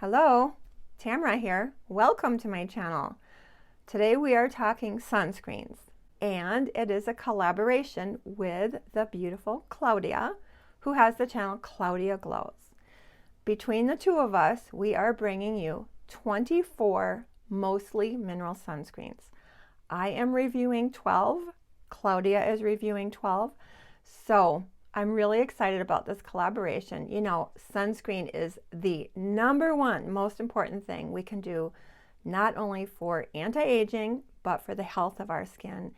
Hello, Tamara here. Welcome to my channel. Today we are talking sunscreens, and it is a collaboration with the beautiful Claudia, who has the channel Claudia Glows. Between the two of us, we are bringing you 24 mostly mineral sunscreens. I am reviewing 12. Claudia is reviewing 12. So I'm really excited about this collaboration. You know, sunscreen is the #1 most important thing we can do, not only for anti-aging, but for the health of our skin.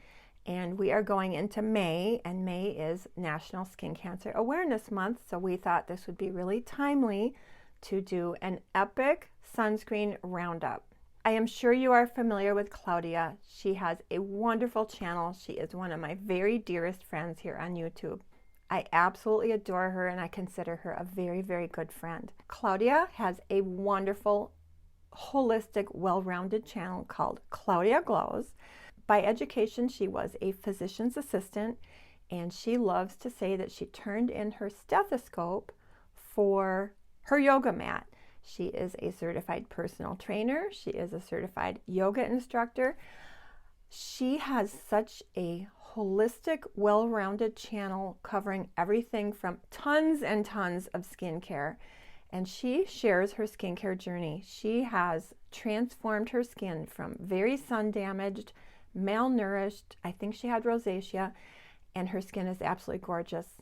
And we are going into May, and May is National Skin Cancer Awareness Month, so we thought this would be really timely to do an epic sunscreen roundup. I am sure you are familiar with Claudia. She has a wonderful channel. She is one of my very dearest friends here on YouTube. I absolutely adore her, and I consider her a very, very good friend. Claudia has a wonderful, holistic, well-rounded channel called Claudia Glows. By education, she was a physician's assistant, and she loves to say that she turned in her stethoscope for her yoga mat. She is a certified personal trainer. She is a certified yoga instructor. She has such a holistic, well-rounded channel covering everything from tons and tons of skincare, and she shares her skincare journey. She has transformed her skin from very sun-damaged, malnourished, I think she had rosacea, and her skin is absolutely gorgeous.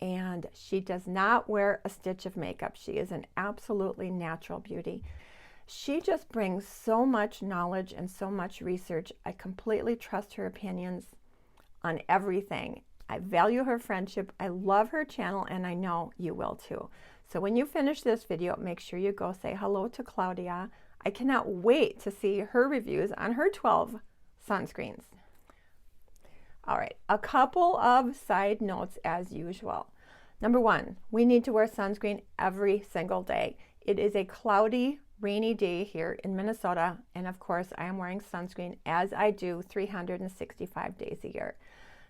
And she does not wear a stitch of makeup. She is an absolutely natural beauty. She just brings so much knowledge and so much research. I completely trust her opinions on everything. I value her friendship. I love her channel, and I know you will too. So when you finish this video, make sure you go say hello to Claudia. I cannot wait to see her reviews on her 12 sunscreens. All right, a couple of side notes as usual. #1, we need to wear sunscreen every single day. It is a cloudy, rainy day here in Minnesota, and of course I am wearing sunscreen as I do 365 days a year.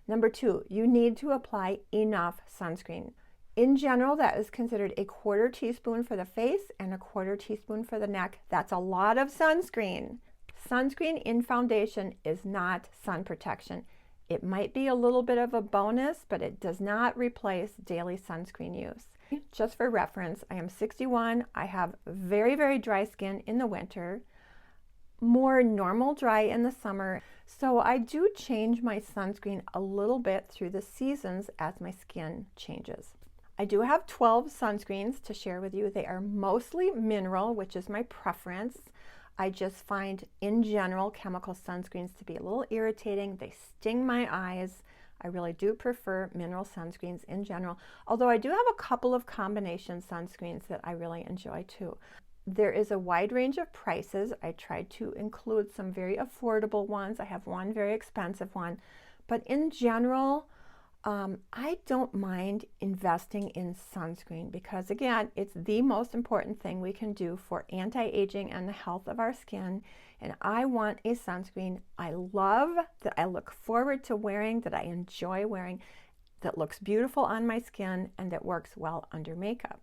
#2, you need to apply enough sunscreen. In general, that is considered a 1/4 teaspoon for the face and a 1/4 teaspoon for the neck. That's a lot of sunscreen. Sunscreen in foundation is not sun protection. It might be a little bit of a bonus, but it does not replace daily sunscreen use. Just for reference, I am 61. I have very, very dry skin in the winter, more normal dry in the summer. So I do change my sunscreen a little bit through the seasons as my skin changes. I do have 12 sunscreens to share with you. They are mostly mineral, which is my preference. I just find, in general, chemical sunscreens to be a little irritating. They sting my eyes. I really do prefer mineral sunscreens in general, although I do have a couple of combination sunscreens that I really enjoy too. There is a wide range of prices. I tried to include some very affordable ones. I have one very expensive one, but in general, I don't mind investing in sunscreen because, again, it's the most important thing we can do for anti-aging and the health of our skin. And I want a sunscreen I love, that I look forward to wearing, that I enjoy wearing, that looks beautiful on my skin, and that works well under makeup.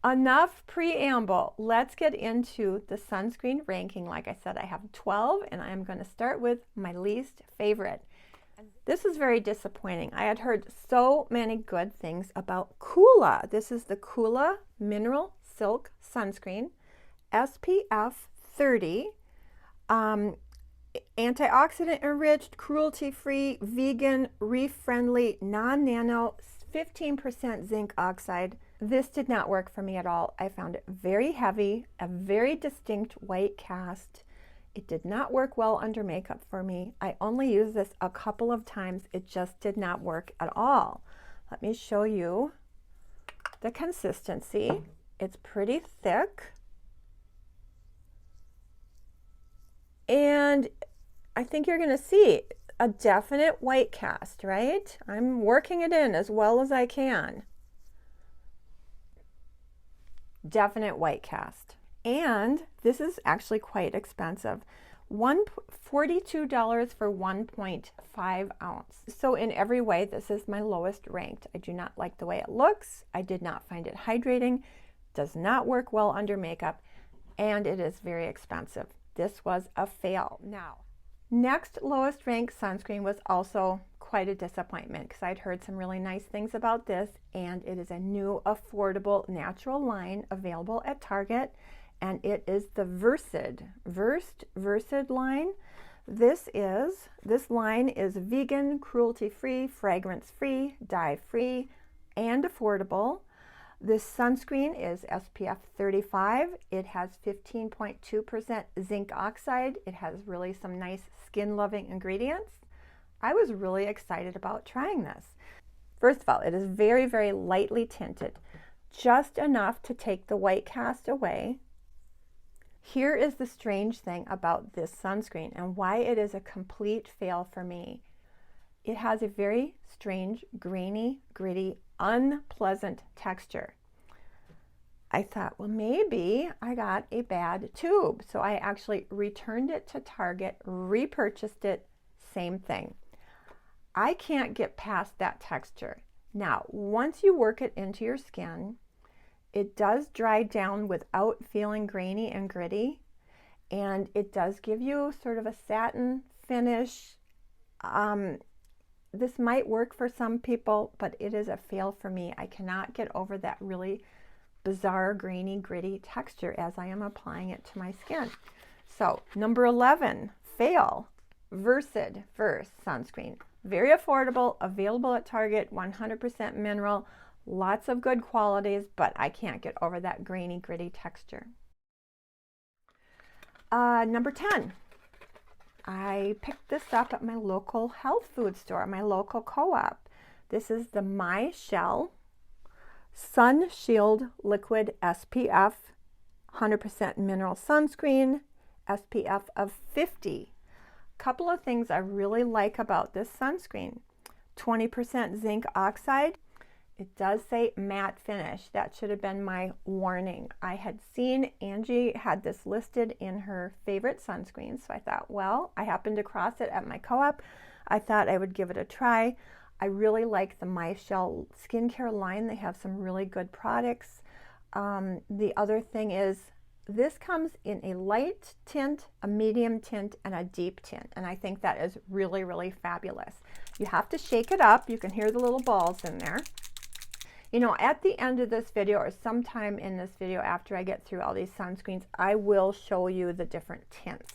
Enough preamble. Let's get into the sunscreen ranking. Like I said, I have 12, and I am going to start with my least favorite. This is very disappointing. I had heard so many good things about Coola. This is the Coola Mineral Silk Sunscreen, SPF 30, antioxidant enriched, cruelty-free, vegan, reef-friendly, non-nano, 15% zinc oxide. This did not work for me at all. I found it very heavy, a very distinct white cast. It did not work well under makeup for me. I only used this a couple of times. It just did not work at all. Let me show you the consistency. It's pretty thick. And I think you're going to see a definite white cast, right? I'm working it in as well as I can. Definite white cast. And this is actually quite expensive. $42 for 1.5 ounce. So in every way, this is my lowest ranked. I do not like the way it looks. I did not find it hydrating. Does not work well under makeup. and it is very expensive. This was a fail. Now, next lowest ranked sunscreen was also quite a disappointment because I'd heard some really nice things about this, and it is a new affordable natural line available at Target, and it is the Versed line. This line is vegan, cruelty-free, fragrance-free, dye-free, and affordable. This sunscreen is SPF 35. It has 15.2% zinc oxide. It has really some nice skin-loving ingredients. I was really excited about trying this. First of all, it is very, very lightly tinted, just enough to take the white cast away. Here is the strange thing about this sunscreen and why it is a complete fail for me. It has a very strange, grainy, gritty, unpleasant texture. I thought, well, maybe I got a bad tube. So I actually returned it to Target, repurchased it, same thing. I can't get past that texture. Now, once you work it into your skin, it does dry down without feeling grainy and gritty, and it does give you sort of a satin finish. This might work for some people, but it is a fail for me. I cannot get over that really bizarre, grainy, gritty texture as I am applying it to my skin. So, number 11, fail, Versed sunscreen. Very affordable, available at Target, 100% mineral, lots of good qualities, but I can't get over that grainy, gritty texture. Number 10. I picked this up at my local health food store, my local co-op. This is the My Shell Sun Shield Liquid SPF 100% mineral sunscreen, SPF of 50. Couple of things I really like about this sunscreen. 20% zinc oxide. It does say matte finish. That should have been my warning. I had seen Angie had this listed in her favorite sunscreens, so I thought, well, I happened to cross it at my co-op. I thought I would give it a try. I really like the My Shell skincare line. They have some really good products. The other thing is this comes in a light tint, a medium tint, and a deep tint, and I think that is really, really fabulous. You have to shake it up. You can hear the little balls in there. You know, at the end of this video, or sometime in this video after I get through all these sunscreens, I will show you the different tints.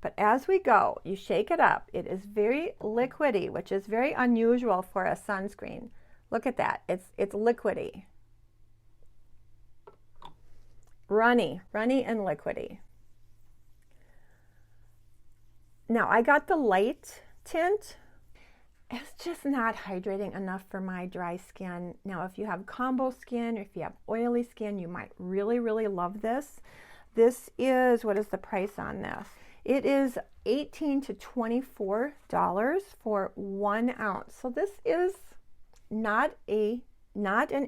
But as we go, you shake it up. It is very liquidy, which is very unusual for a sunscreen. Look at that. It's liquidy. Runny and liquidy. Now, I got the light tint. It's just not hydrating enough for my dry skin. Now, if you have combo skin, or if you have oily skin, you might really, really love this. This is, what is the price on this? It is $18 to $24 for 1 ounce. So this is not an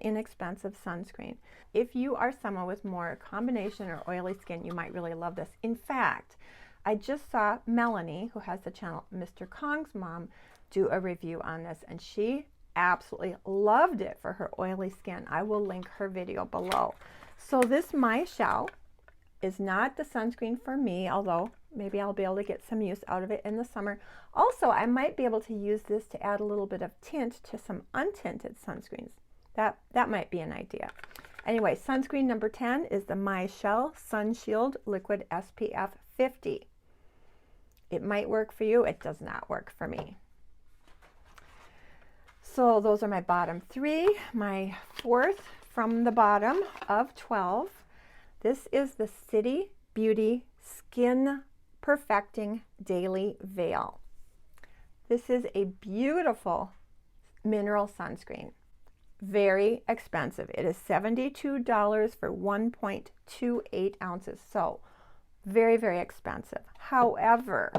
inexpensive sunscreen. If you are someone with more combination or oily skin, you might really love this. In fact, I just saw Melanie, who has the channel Mr. Kong's Mom, do a review on this, and she absolutely loved it for her oily skin. I will link her video below. So this My Shell is not the sunscreen for me, although maybe I'll be able to get some use out of it in the summer. Also, I might be able to use this to add a little bit of tint to some untinted sunscreens. That might be an idea. Anyway, sunscreen number 10 is the My Shell Sun Shield Liquid SPF 50. It might work for you. It does not work for me. So those are my bottom 3. My fourth from the bottom of 12. This is the City Beauty Skin Perfecting Daily Veil. This is a beautiful mineral sunscreen. Very expensive. It is $72 for 1.28 ounces. So very, very expensive. However,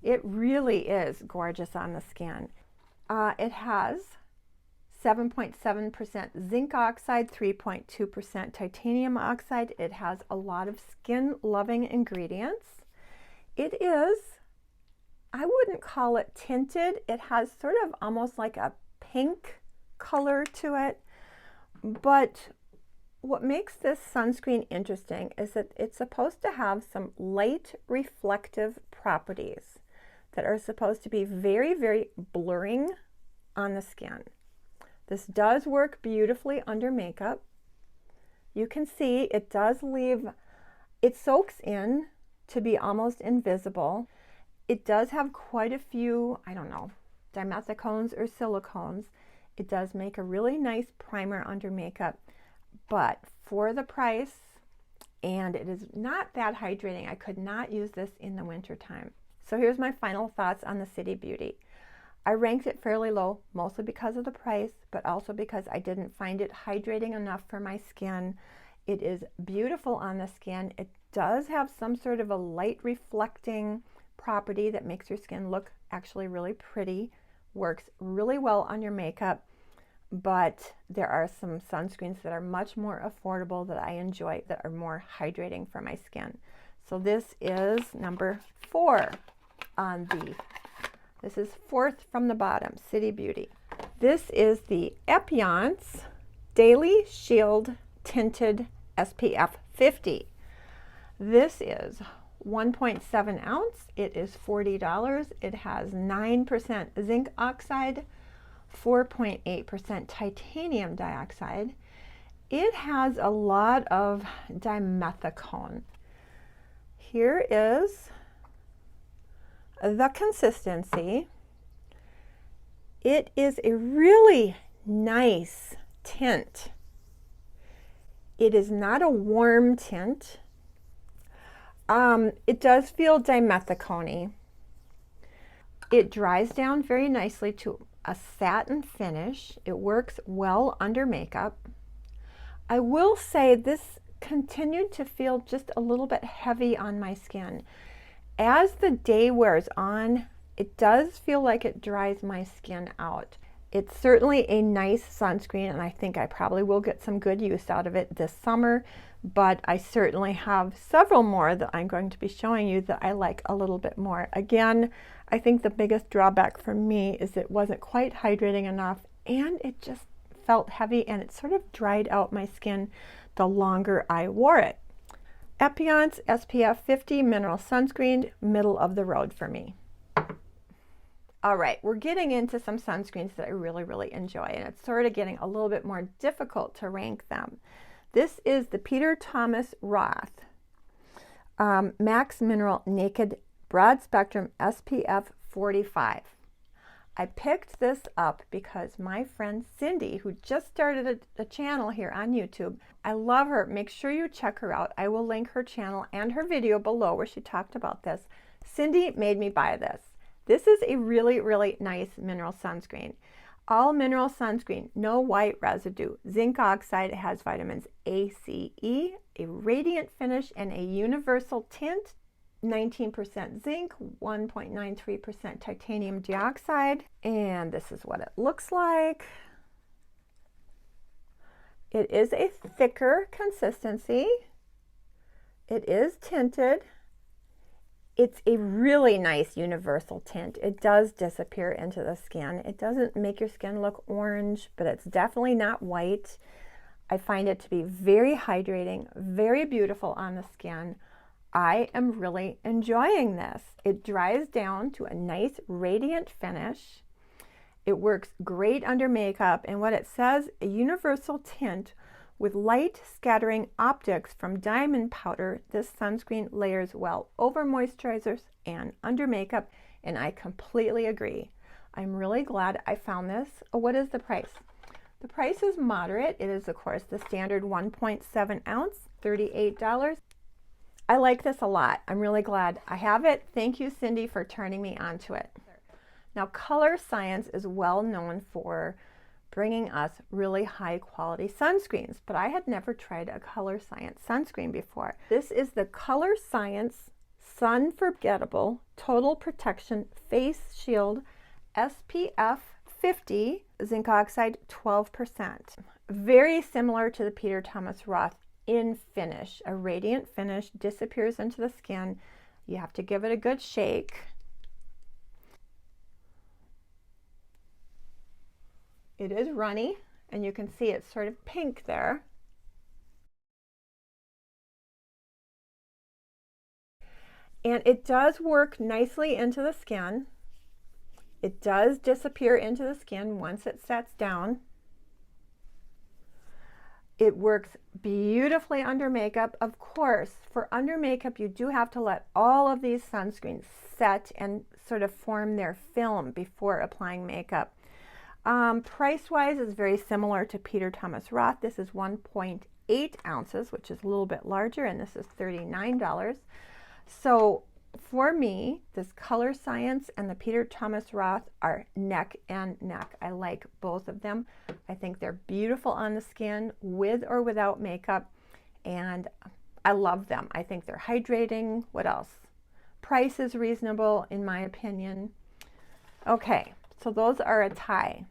it really is gorgeous on the skin. It has 7.7% zinc oxide, 3.2% titanium oxide. It has a lot of skin-loving ingredients. It is, I wouldn't call it tinted. It has sort of almost like a pink color to it, but what makes this sunscreen interesting is that it's supposed to have some light reflective properties that are supposed to be very, very blurring on the skin. This does work beautifully under makeup. You can see it does leave, it soaks in to be almost invisible. It does have quite a few, I don't know, dimethicones or silicones. It does make a really nice primer under makeup, but for the price, and it is not that hydrating, I could not use this in the winter time. So here's my final thoughts on the City Beauty. I ranked it fairly low, mostly because of the price, but also because I didn't find it hydrating enough for my skin. It is beautiful on the skin. It does have some sort of a light reflecting property that makes your skin look actually really pretty. Works really well on your makeup, but there are some sunscreens that are much more affordable that I enjoy that are more hydrating for my skin. So this is number 4 on this is 4th from the bottom, City Beauty. This is the Epionce Daily Shield Tinted SPF 50. This is 1.7 ounce. It is $40. It has 9% zinc oxide, 4.8% titanium dioxide. It has a lot of dimethicone. Here is the consistency. It is a really nice tint. It is not a warm tint. It does feel dimethicone-y. It dries down very nicely to a satin finish. It works well under makeup. I will say this continued to feel just a little bit heavy on my skin. As the day wears on, it does feel like it dries my skin out. It's certainly a nice sunscreen, and I think I probably will get some good use out of it this summer, but I certainly have several more that I'm going to be showing you that I like a little bit more. Again, I think the biggest drawback for me is it wasn't quite hydrating enough, and it just felt heavy, and it sort of dried out my skin the longer I wore it. Epionce SPF 50 Mineral Sunscreen, middle of the road for me. All right, we're getting into some sunscreens that I really, really enjoy, and it's sort of getting a little bit more difficult to rank them. This is the Peter Thomas Roth Max Mineral Naked Broad Spectrum SPF 45. I picked this up because my friend Cindy, who just started a channel here on YouTube, I love her. Make sure you check her out. I will link her channel and her video below where she talked about this. Cindy made me buy this. This is a really, really nice mineral sunscreen. All mineral sunscreen, no white residue, zinc oxide. It has vitamins A, C, E, a radiant finish, and a universal tint. 19% zinc, 1.93% titanium dioxide, and this is what it looks like. It is a thicker consistency. It is tinted. It's a really nice universal tint. It does disappear into the skin. It doesn't make your skin look orange, but it's definitely not white. I find it to be very hydrating, very beautiful on the skin. I am really enjoying this. It dries down to a nice radiant finish. It works great under makeup, and what it says, a universal tint with light scattering optics from diamond powder. This sunscreen layers well over moisturizers and under makeup, and I completely agree. I'm really glad I found this. Oh, what is the price? The price is moderate. It is, of course, the standard 1.7 ounce, $38. I like this a lot. I'm really glad I have it. Thank you, Cindy, for turning me onto it. Now, Color Science is well known for bringing us really high quality sunscreens, but I had never tried a Color Science sunscreen before. This is the Color Science Sun Forgettable Total Protection Face Shield SPF 50, zinc oxide 12%. Very similar to the Peter Thomas Roth in finish. A radiant finish, disappears into the skin. You have to give it a good shake. It is runny, and you can see it's sort of pink there. And it does work nicely into the skin. It does disappear into the skin once it sets down. It works beautifully under makeup. Of course, for under makeup, you do have to let all of these sunscreens set and sort of form their film before applying makeup. Price-wise is very similar to Peter Thomas Roth. This is 1.8 ounces, which is a little bit larger, and this is $39. So for me, this Color Science and the Peter Thomas Roth are neck and neck. I like both of them. I think they're beautiful on the skin with or without makeup, and I love them. I think they're hydrating. What else? Price is reasonable in my opinion. Okay, so those are a tie.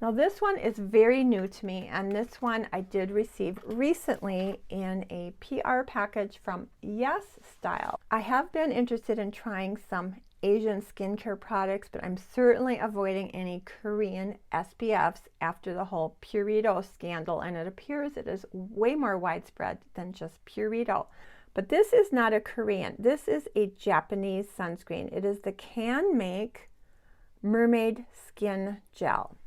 Now this one is very new to me, and this one I did receive recently in a PR package from Yes Style. I have been interested in trying some Asian skincare products, but I'm certainly avoiding any Korean SPFs after the whole Purito scandal, and it appears it is way more widespread than just Purito. But this is not a Korean, this is a Japanese sunscreen. It is the Can Make Mermaid Skin Gel.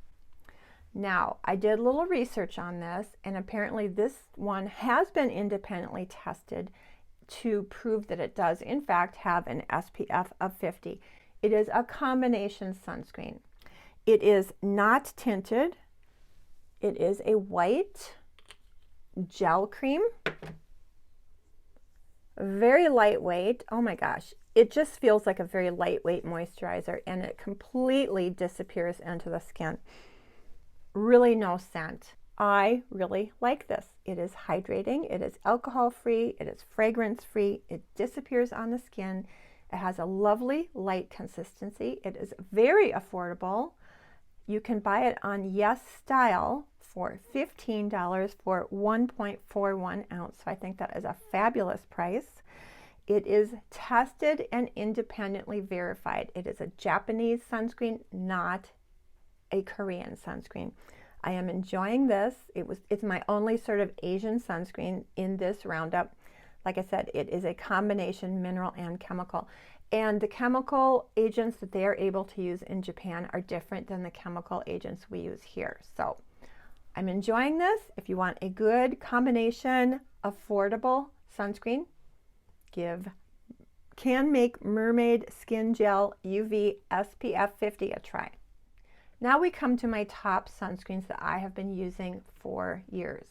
Now, I did a little research on this, and apparently this one has been independently tested to prove that it does in fact have an SPF of 50. It is a combination sunscreen. It is not tinted. It is a white gel cream. Very lightweight. Oh my gosh. It just feels like a very lightweight moisturizer, and it completely disappears into the skin. Really no scent. I really like this. It is hydrating, it is alcohol free, it is fragrance free, it disappears on the skin, it has a lovely light consistency, it is very affordable. You can buy it on Yes Style for $15 for 1.41 ounce. So I think that is a fabulous price. It is tested and independently verified. It is a Japanese sunscreen, not a Korean sunscreen. I am enjoying this. It's my only sort of Asian sunscreen in this Roundup. Like I said, it is a combination mineral and chemical. And the chemical agents that they are able to use in Japan are different than the chemical agents we use here. So I'm enjoying this. If you want a good combination, affordable sunscreen, give Can Make Mermaid Skin Gel UV SPF 50 a try. Now we come to my top sunscreens that I have been using for years.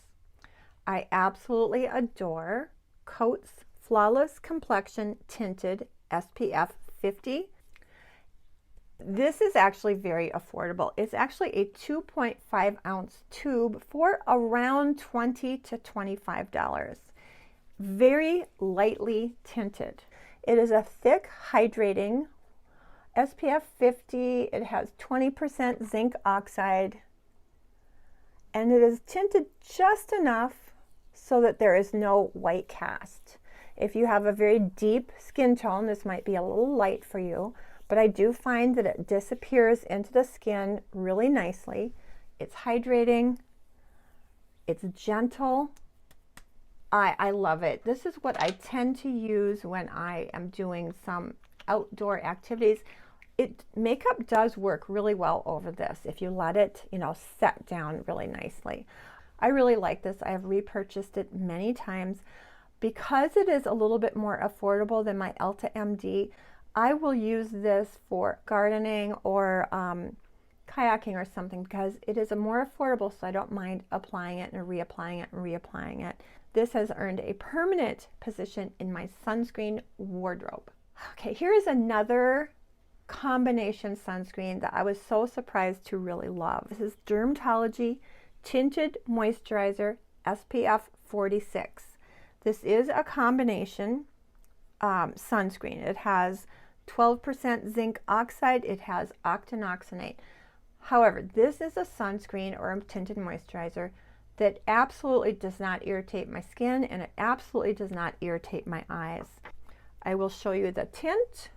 I absolutely adore Coat's Flawless Complexion Tinted SPF 50. This is actually very affordable. It's actually a 2.5 ounce tube for around $20 to $25. Very lightly tinted. It is a thick, hydrating SPF 50. It has 20% zinc oxide, and it is tinted just enough so that there is no white cast. If you have a very deep skin tone, this might be a little light for you, but I do find that it disappears into the skin really nicely. It's hydrating, it's gentle. I love it. This is what I tend to use when I am doing some outdoor activities. Makeup does work really well over this if you let it, set down really nicely. I really like this. I have repurchased it many times. Because it is a little bit more affordable than my Elta MD, I will use this for gardening or kayaking or something because it is a more affordable, so I don't mind applying it and reapplying it and reapplying it. This has earned a permanent position in my sunscreen wardrobe. Okay, here is another combination sunscreen that I was so surprised to really love. This is Dermatology Tinted Moisturizer SPF 46. This is a combination sunscreen. It has 12% zinc oxide. It has octinoxate. However, this is a sunscreen or a tinted moisturizer that absolutely does not irritate my skin, and it absolutely does not irritate my eyes. I will show you the tint.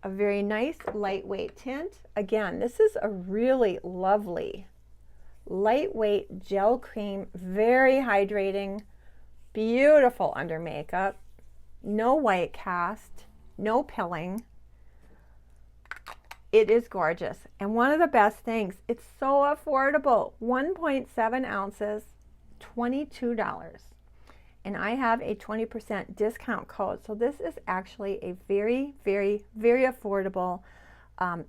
A very nice lightweight tint. Again, this is a really lovely lightweight gel cream, very hydrating, Beautiful under makeup. No white cast, no pilling. It is gorgeous. And one of the best things, it's so affordable. 1.7 ounces, $22. And I have a 20% discount code. So this is actually a very, very, very affordable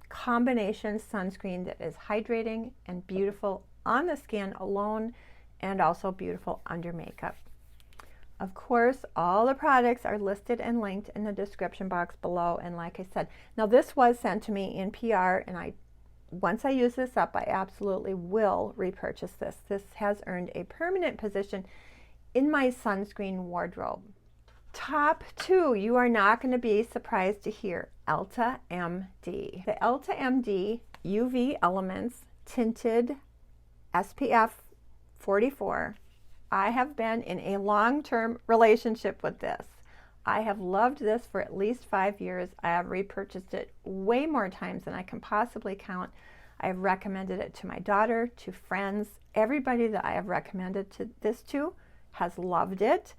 combination sunscreen that is hydrating and beautiful on the skin alone, and also beautiful under makeup. Of course, all the products are listed and linked in the description box below. And like I said, now this was sent to me in PR, and once I use this up, I absolutely will repurchase this. This has earned a permanent position in my sunscreen wardrobe. Top 2, you are not going to be surprised to hear Elta MD. The Elta MD UV Elements Tinted SPF 44. I have been in a long-term relationship with this. I have loved this for at least 5 years. I have repurchased it way more times than I can possibly count. I have recommended it to my daughter, to friends. Everybody that I have recommended this to has loved it.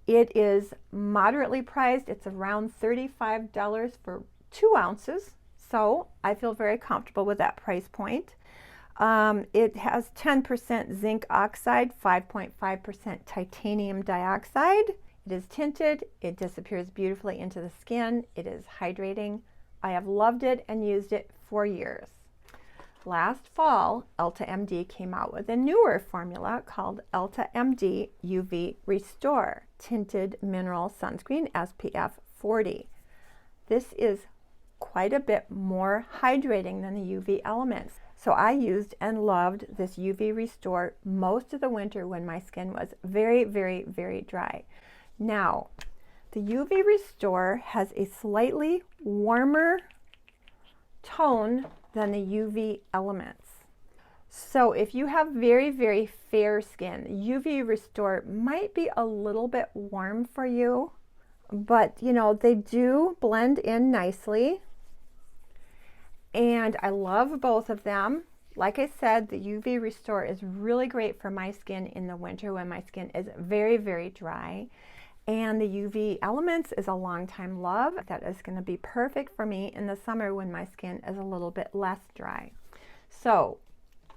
It is moderately priced. It's around $35 for 2 ounces. So I feel very comfortable with that price point. It has 10% zinc oxide, 5.5% titanium dioxide. It is tinted. It disappears beautifully into the skin. It is hydrating. I have loved it and used it for years. Last fall, Elta MD came out with a newer formula called Elta MD UV Restore Tinted Mineral Sunscreen SPF 40. This is quite a bit more hydrating than the UV Elements. So I used and loved this UV Restore most of the winter when my skin was very, very, very dry. Now, the UV Restore has a slightly warmer tone than the UV Elements. So if you have very, very fair skin, UV Restore might be a little bit warm for you, but you know, they do blend in nicely. And I love both of them. Like I said, the UV Restore is really great for my skin in the winter when my skin is very, very dry. And the UV Elements is a long-time love. That is going to be perfect for me in the summer when my skin is a little bit less dry. So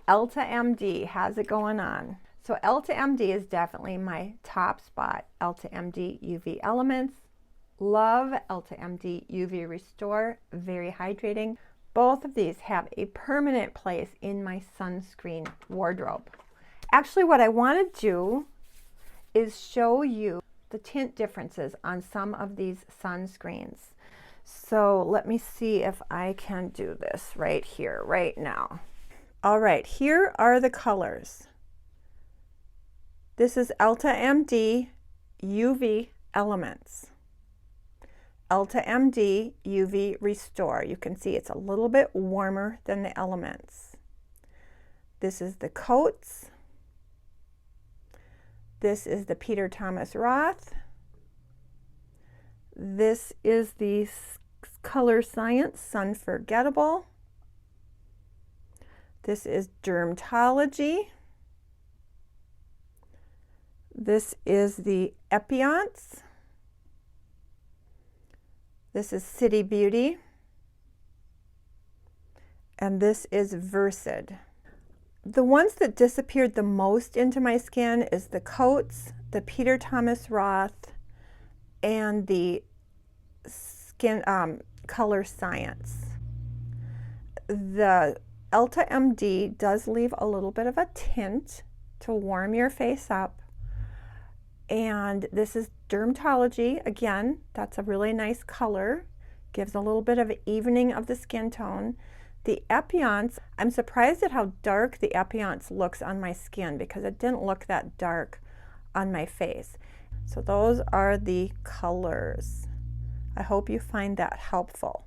Elta MD has it going on. So Elta MD is definitely my top spot. Elta MD UV Elements. Love Elta MD UV Restore. Very hydrating. Both of these have a permanent place in my sunscreen wardrobe. Actually, what I want to do is show you the tint differences on some of these sunscreens. So let me see if I can do this right here, right now. All right, here are the colors. This is Elta MD UV Elements. Elta MD UV Restore. You can see it's a little bit warmer than the Elements. This is the Coats. This is the Peter Thomas Roth. This is the Color Science Sunforgettable. This is Dermatology. This is the Epionce. This is City Beauty. And this is Versed. The ones that disappeared the most into my skin is the Coats, the Peter Thomas Roth, and the Skin Color Science. The Elta MD does leave a little bit of a tint to warm your face up. And this is Dermatology. Again, that's a really nice color. Gives a little bit of an evening of the skin tone. The Epionce, I'm surprised at how dark the Epionce looks on my skin because it didn't look that dark on my face. So those are the colors. I hope you find that helpful.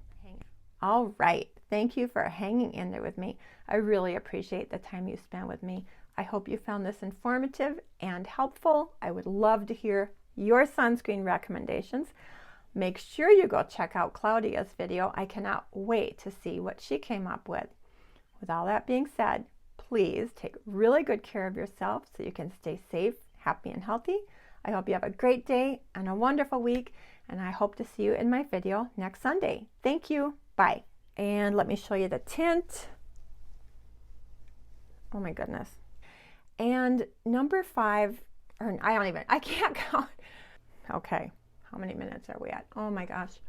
All right, thank you for hanging in there with me. I really appreciate the time you spent with me. I hope you found this informative and helpful. I would love to hear your sunscreen recommendations. Make sure you go check out Claudia's video. I cannot wait to see what she came up with. With all that being said, please take really good care of yourself so you can stay safe, happy, and healthy. I hope you have a great day and a wonderful week, and I hope to see you in my video next Sunday. Thank you. Bye. And let me show you the tint. Oh my goodness. And number 5, or I can't count. Okay, how many minutes are we at? Oh my gosh.